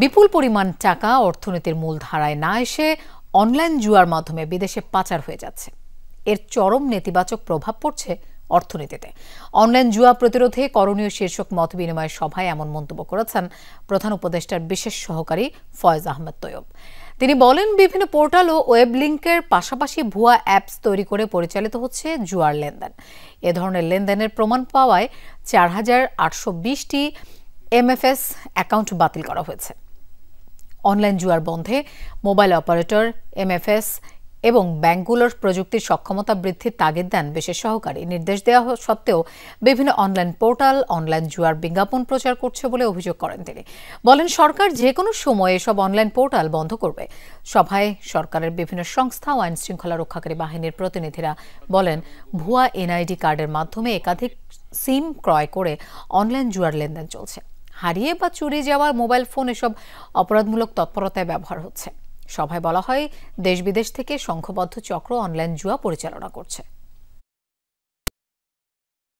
বিপুল পরিমাণ টাকা অর্থনীতির মূল ধারায় না এসে অনলাইন জুয়ার মাধ্যমে বিদেশে পাচার হয়ে যাচ্ছে। এর চরম নেতিবাচক প্রভাব পড়ছে অর্থনীতিতে। অনলাইন জুয়া প্রতিরোধে করণীয় শীর্ষক মত বিনিময় সভায় এমন মন্তব্য করেছেন প্রধান উপদেষ্টার বিশেষ সহকারী ফয়েজ আহমেদ তৈয়ব। তিনি বলেন, বিভিন্ন পোর্টাল ও ওয়েব লিঙ্কের পাশাপাশি ভুয়া অ্যাপস তৈরি করে পরিচালিত হচ্ছে জুয়ার লেনদেন। এ ধরনের লেনদেনের প্রমাণ পাওয়ায় ৪,৮২০টি MFS অ্যাকাউন্ট বাতিল করা হয়েছে। অনলাইন জুয়ার বন্ধে মোবাইল অপারেটর, MFS এবং ব্যাংকগুলোর প্রযুক্তির সক্ষমতা বৃদ্ধির তাগিদ দেন বিশেষ সহকারী। নির্দেশ দেওয়া সত্ত্বেও বিভিন্ন অনলাইন পোর্টাল অনলাইন জুয়ার বিজ্ঞাপন প্রচার করছে বলে অভিযোগ করেন তিনি। বলেন, সরকার যে কোনো সময় এসব অনলাইন পোর্টাল বন্ধ করবে। সভায় সরকারের বিভিন্ন সংস্থা ও আইন শৃঙ্খলা রক্ষাকারী বাহিনীর প্রতিনিধিরা বলেন, ভুয়া NID কার্ডের মাধ্যমে একাধিক সিম ক্রয় করে অনলাইন জুয়ার লেনদেন চলছে। হারিয়ে বা চুরি যাওয়া মোবাইল ফোন এসব অপরাধমূলক তৎপরতায় ব্যবহার হচ্ছে। সভায় বলা হয়, দেশ বিদেশ থেকে সংঘবদ্ধ চক্র অনলাইন জুয়া পরিচালনা করছে।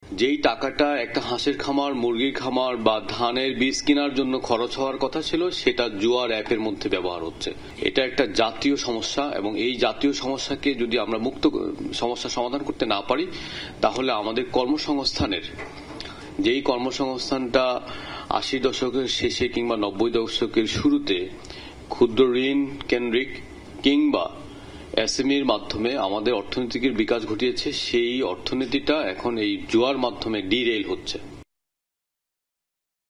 যেই টাকাটা একটা হাঁসের খামার, মুরগির খামার বা ধানের বীজ কেনার জন্য খরচ হওয়ার কথা ছিল, সেটা জুয়ার অ্যাপের মধ্যে ব্যবহার হচ্ছে। এটা একটা জাতীয় সমস্যা এবং এই জাতীয় সমস্যাকে যদি আমরা সমস্যা সমাধান করতে না পারি, তাহলে আমাদের কর্মসংস্থানের যেই কর্মসংস্থানটা 80 দশকের শেষে কিংবা 90 দশকের শুরুতে ক্ষুদ্র ঋণ কেন্দ্রিক কিংবা SMEর মাধ্যমে আমাদের অর্থনীতির বিকাশ ঘটিয়েছে, সেই অর্থনীতিটা এখন এই জুয়ার মাধ্যমে ডিরেল হচ্ছে।